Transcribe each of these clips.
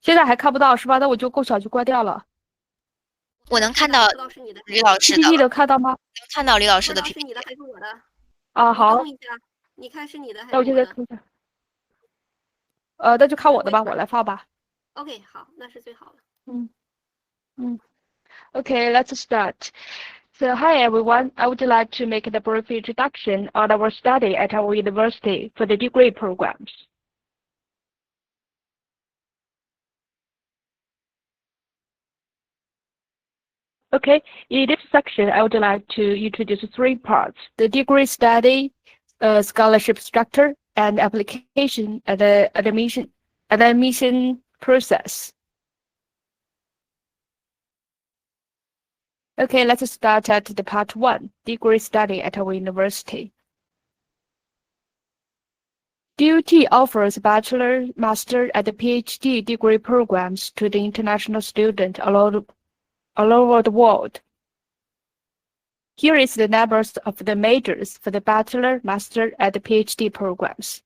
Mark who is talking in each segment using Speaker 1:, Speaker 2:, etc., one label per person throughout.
Speaker 1: 现在还看不到是吧？那我就共享就关掉了。
Speaker 2: 我能看到吕老师的
Speaker 1: PPT 能看到吗？
Speaker 2: 能看到吕老师的
Speaker 3: 是
Speaker 2: PPT。
Speaker 3: 你的还是我的？
Speaker 1: 啊，好。
Speaker 3: 等一下，你看是你的还是
Speaker 1: 那我现在看一下。那就看我的吧，我来放吧。
Speaker 3: OK， 好，那是最好的。
Speaker 1: Okay, let's start. So, hi everyone. I would like to make a brief introduction on our study at our university for the degree programs. Okay, in this section, I would like to introduce 3 parts: the degree study, scholarship structure, and application and the admission process. Okay, let's start at the part 1, degree study at our university. DUT offers bachelor, master, and PhD degree programs to the international students all over the world. Here is the numbers of the majors for the bachelor, master, and PhD programs.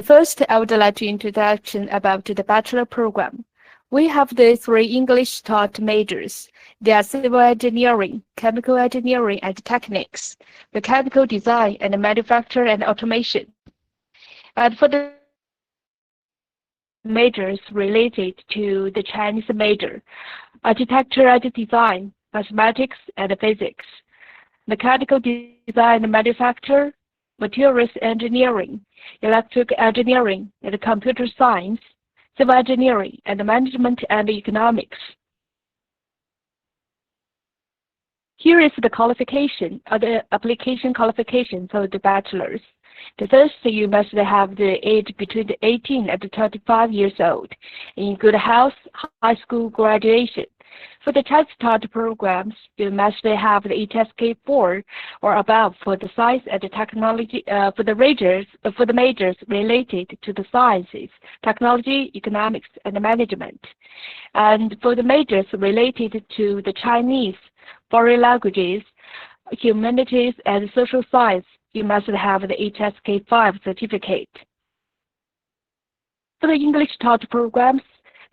Speaker 1: First, I would like to introduction about the bachelor program. We have the 3 English taught majors. They are civil engineering, chemical engineering and techniques, mechanical design and manufacture and automation. And for the majors related to the Chinese major, architecture and design, mathematics and physics, mechanical design and manufacture, materials engineering, electric engineering and computer science, civil engineering and management and economics. Here is the qualification or the application qualification for the bachelor's. The first, you must have the age between 18 and 25 years old, in good health, high school graduation. For the Chinese taught programs, you must have the HSK4 or above for the science and the technology. For the majors related to the sciences, technology, economics, and management, and for the majors related to the Chinese, foreign languages, humanities, and social science, you must have the HSK5 certificate. For the English taught programs,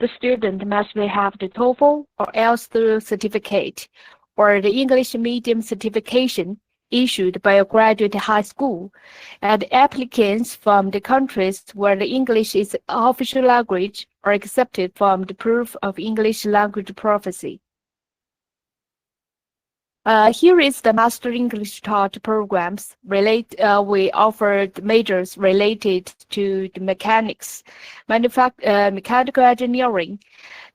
Speaker 1: the student must have the TOEFL or IELTS certificate or the English medium certification issued by a graduate high school, and applicants from the countries where the English is official language are accepted from the proof of English language proficiency. Here is the Master English taught programs. We offered majors related to the mechanics, mechanical engineering,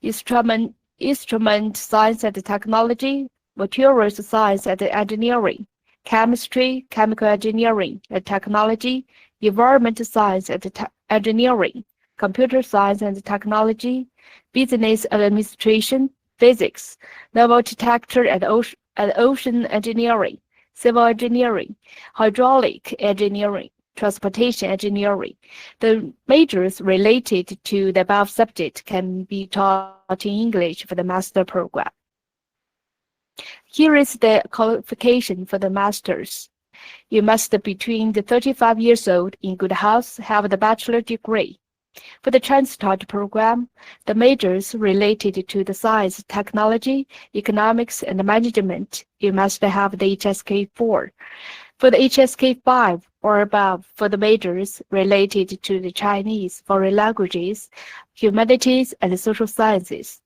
Speaker 1: instrument science and technology, materials science and engineering, chemistry, chemical engineering and technology, environmental science and engineering, computer science and technology, business administration, physics, naval architecture and ocean engineering, civil engineering, hydraulic engineering, transportation engineering. The majors related to the above subject can be taught in English for the master program. Here is the qualification for the masters. You must be between 35 years old, in good health, have the bachelor degree. For the Chinese taught program, the majors related to the science, technology, economics, and management, you must have the HSK4. For the HSK5 or above, for the majors related to the Chinese, foreign languages, humanities, and social sciences.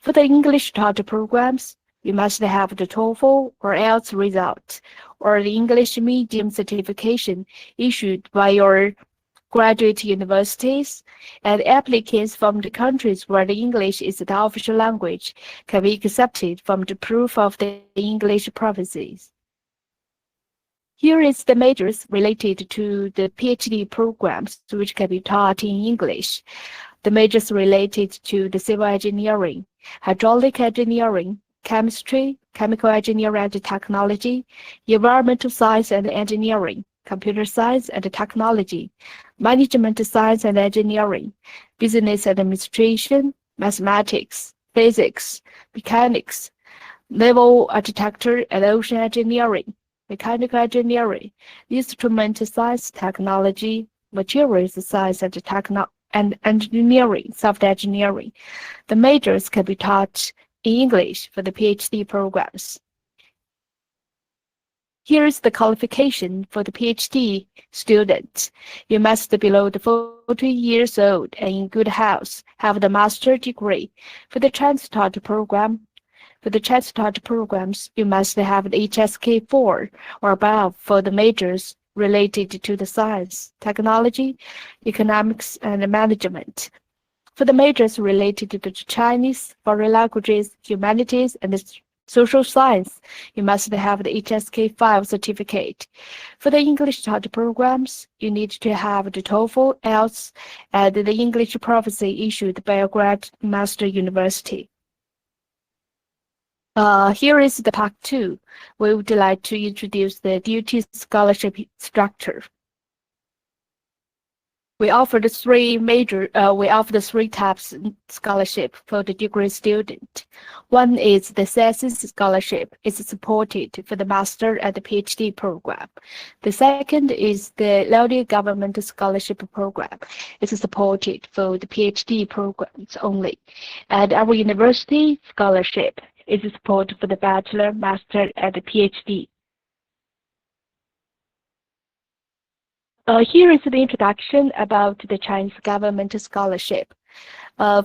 Speaker 1: For the English taught programs, you must have the TOEFL or IELTS result, or the English medium certification issued by your graduate universities, and applicants from the countries where the English is the official language can be accepted from the proof of the English proficiency. Here is the majors related to the PhD programs which can be taught in English. The majors related to the civil engineering, hydraulic engineering, chemistry, chemical engineering and technology, environmental science and engineering, computer science and technology, management science and engineering, business administration, mathematics, physics, mechanics, naval architecture and ocean engineering, mechanical engineering, instrument science, technology, materials science and engineering, software engineering. The majors can be taught in English for the PhD programs. Here is the qualification for the PhD student. You must be below the 40 years old and in good health, have the master degree. For the transport programs, you must have the HSK 4 or above for the majors related to the science, technology, economics, and management. For the majors related to the Chinese, foreign languages, humanities, and social science, you must have the HSK 5 certificate. For the English taught programs, you need to have the TOEFL, IELTS, and the English proficiency issued by a grad master university. Here is the part 2. We would like to introduce the DUT scholarship structure. We offer the three types of scholarship for the degree student. One is the CSC Scholarship. It's supported for the master and the PhD program. The second is the Dalian Government Scholarship Program. It's supported for the PhD programs only. And our university scholarship is supported for the bachelor, master, and the PhD. Here is the introduction about the Chinese government scholarship. For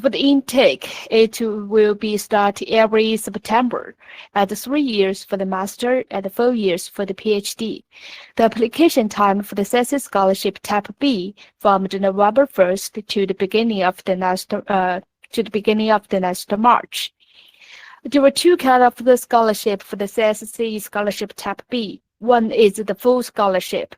Speaker 1: the intake, it will be started every September, at 3 years for the master and 4 years for the PhD. The application time for the CSC Scholarship Type B from November 1st to the beginning of the next March. There are two kinds of the scholarship for the CSC Scholarship Type B. One is the full scholarship.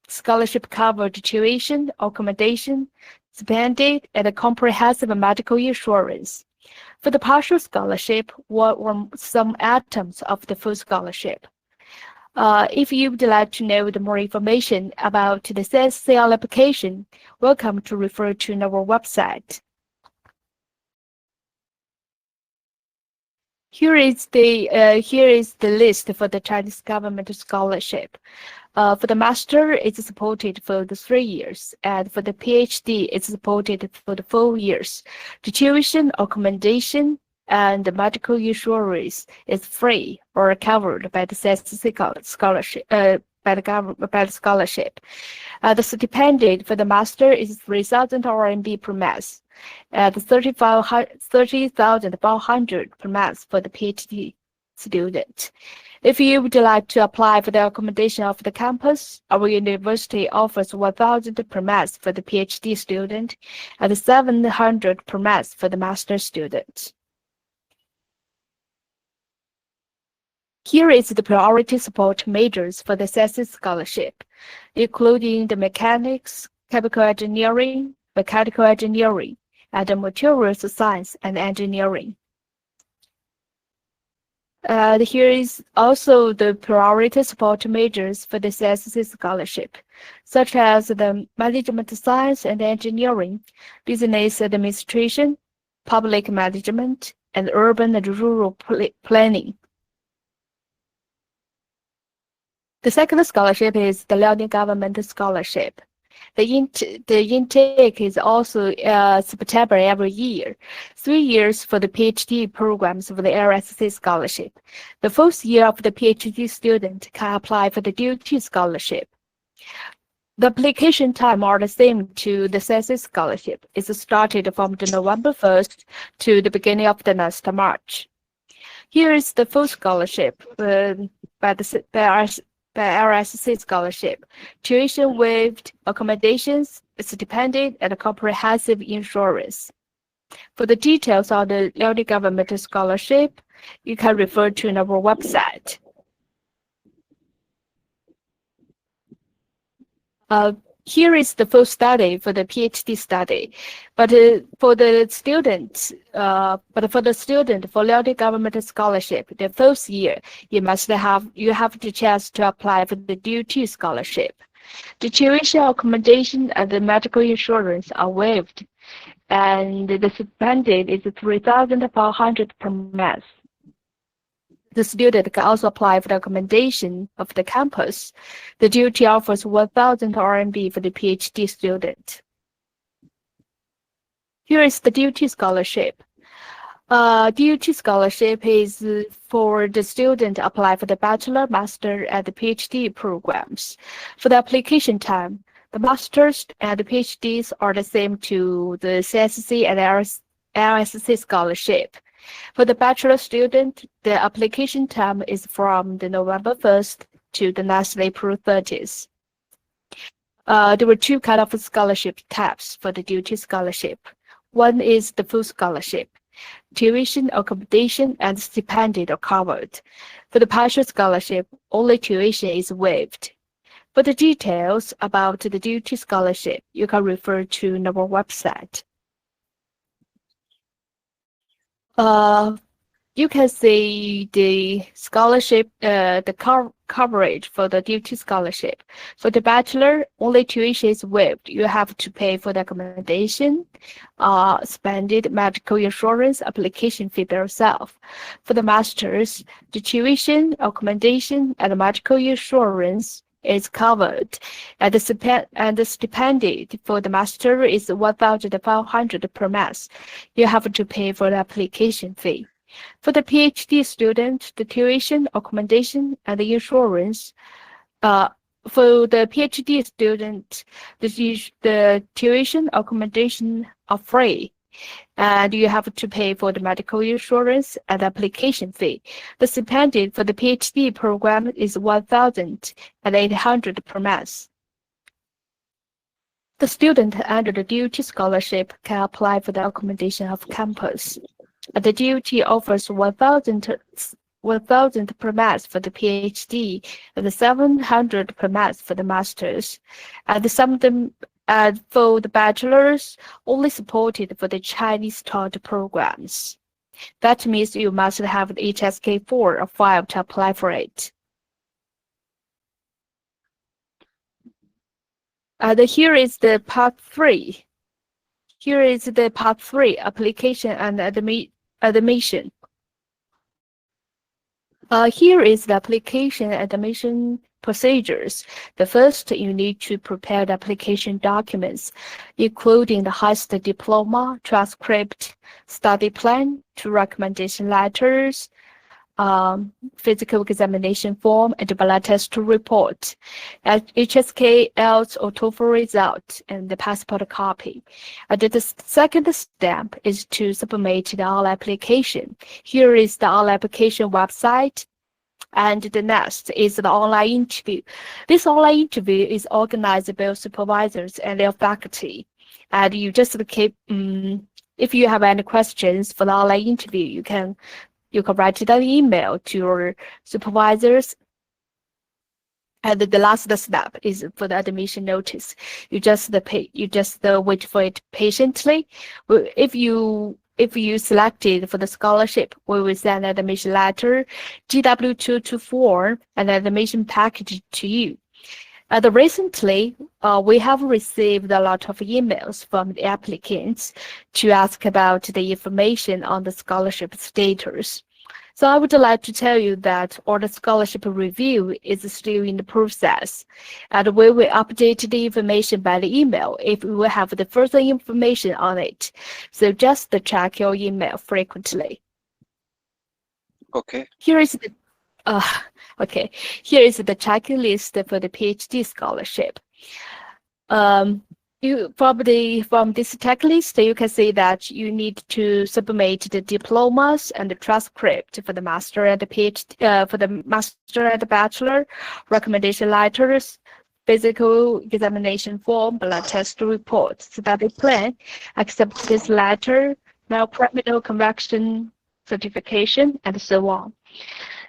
Speaker 1: Scholarship covered tuition, accommodation, stipend, and a comprehensive medical insurance. For the partial scholarship, what were some items of the full scholarship? If you would like to know the more information about the CSC application, welcome to refer to our website. Here is the list for the Chinese government scholarship. For the master, it's supported for the 3 years, and for the PhD, it's supported for the 4 years. The tuition, accommodation, and the medical insurance is free or covered by the CSC scholarship. By the scholarship. The stipend for the master is 3,000 RMB per month, and 30,500 per month for the PhD student. If you would like to apply for the accommodation of the campus, our university offers 1,000 per month for the PhD student and 700 per month for the master student. Here is the priority support majors for the CSC scholarship, including the mechanics, chemical engineering, mechanical engineering, and the materials science and engineering. Here is also the priority support majors for the CSC scholarship, such as the management science and engineering, business administration, public management, and urban and rural planning. The second scholarship is the Dalian Government Scholarship. The intake is also September every year. 3 years for the PhD programs for the LSC scholarship. The 4th year of the PhD student can apply for the DUT scholarship. The application time are the same to the CSC scholarship. It's started from the November 1st to the beginning of the next March. Here is the full scholarship by RSC scholarship, tuition waived, accommodations, stipend, and comprehensive insurance. For the details on the Dalian Government Scholarship, you can refer to our website. Here is the full study for the PhD study, but for the student for Dalian Government Scholarship, the 1st year you have the chance to apply for the DUT scholarship. The tuition, accommodation, and the medical insurance are waived, and the stipend is 3,400 per month. The student can also apply for the accommodation of the campus. The DUT offers 1,000 RMB for the PhD student. Here is the DUT scholarship. DUT scholarship is for the student apply for the bachelor, master, and the PhD programs. For the application time, the masters and the PhDs are the same to the CSC and LSC scholarship. For the bachelor student, the application time is from the November 1st to the next April 30th. There were two kind of scholarship types for the DUT scholarship. One is the full scholarship. Tuition, accommodation, and stipend are covered. For the partial scholarship, only tuition is waived. For the details about the DUT scholarship, you can refer to our website. You can see the scholarship, the coverage for the DUT scholarship. For the bachelor, only tuition is waived. You have to pay for the accommodation, spended medical insurance, application fee by yourself. For the masters, the tuition, accommodation, and medical insurance is covered, and the stipend for the master is 1,500 per month. You have to pay for the application fee. For the PhD student, the tuition, accommodation, and the insurance. For the PhD student, the tuition, accommodation are free, and you have to pay for the medical insurance and application fee. The stipend for the PhD program is 1,800 per month. The student under the DUT scholarship can apply for the accommodation of campus. The DUT offers 1,000 per month for the PhD and 700 per month for the masters. And some of them for the bachelors only supported for the Chinese taught programs. That means you must have the HSK 4 or 5 to apply for it. And here is the part 3. Here is the part 3, application and admission. Here is the application and admission procedures. The first, you need to prepare the application documents, including the highest diploma, transcript, study plan, 2 recommendation letters, physical examination form, and blood test report, HSK, IELTS, or TOEFL result, and the passport copy. The second step is to submit the online application. Here is the online application website. And the next is the online interview. This online interview is organized by supervisors and their faculty. And you just keep, if you have any questions for the online interview, you can write an email to your supervisors. And the last step is for the admission notice. You just wait for it patiently. If you selected for the scholarship, we will send an admission letter, GW2 form, and an admission package to you. Recently, we have received a lot of emails from the applicants to ask about the information on the scholarship status. So I would like to tell you that all the scholarship review is still in the process, and we will update the information by the email if we will have the further information on it. So just check your email frequently.
Speaker 4: Okay.
Speaker 1: Here is the Here is the checklist for the PhD scholarship. From this checklist, you can see that you need to submit the diplomas and the transcript for the master and the PhD, for the master and the bachelor, recommendation letters, physical examination form, blood test report, study plan, acceptance letter, criminal conviction certification, and so on.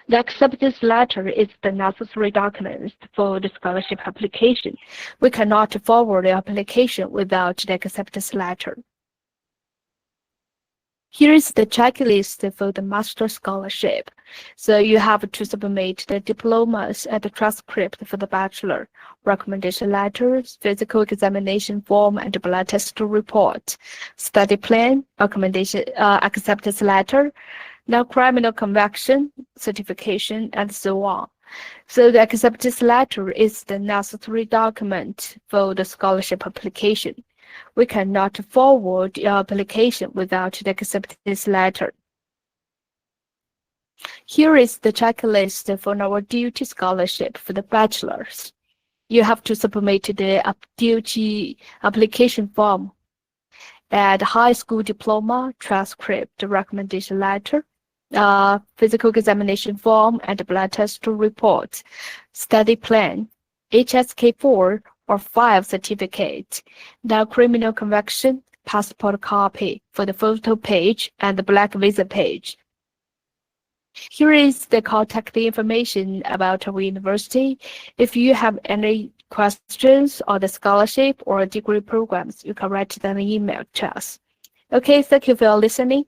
Speaker 1: The acceptance letter is the necessary document for the scholarship application. We cannot forward the application without the acceptance letter. Here is the checklist for the master scholarship. So you have to submit the diplomas and the transcript for the bachelor, recommendation letters, physical examination form, and blood test report, study plan, acceptance letter, Now criminal conviction, certification, and so on. So the acceptance letter is the necessary document for the scholarship application. We cannot forward your application without the acceptance letter. Here is the checklist for our DUT scholarship for the bachelor's. You have to submit the DUT application form, add high school diploma, transcript, recommendation letter, physical examination form, and blood test report, study plan, HSK4 or 5 certificate, now criminal conviction, passport copy for the photo page and the black visa page. Here is the contact information about our university. If you have any questions on the scholarship or degree programs, you can write them an email to us. Okay, thank you for listening.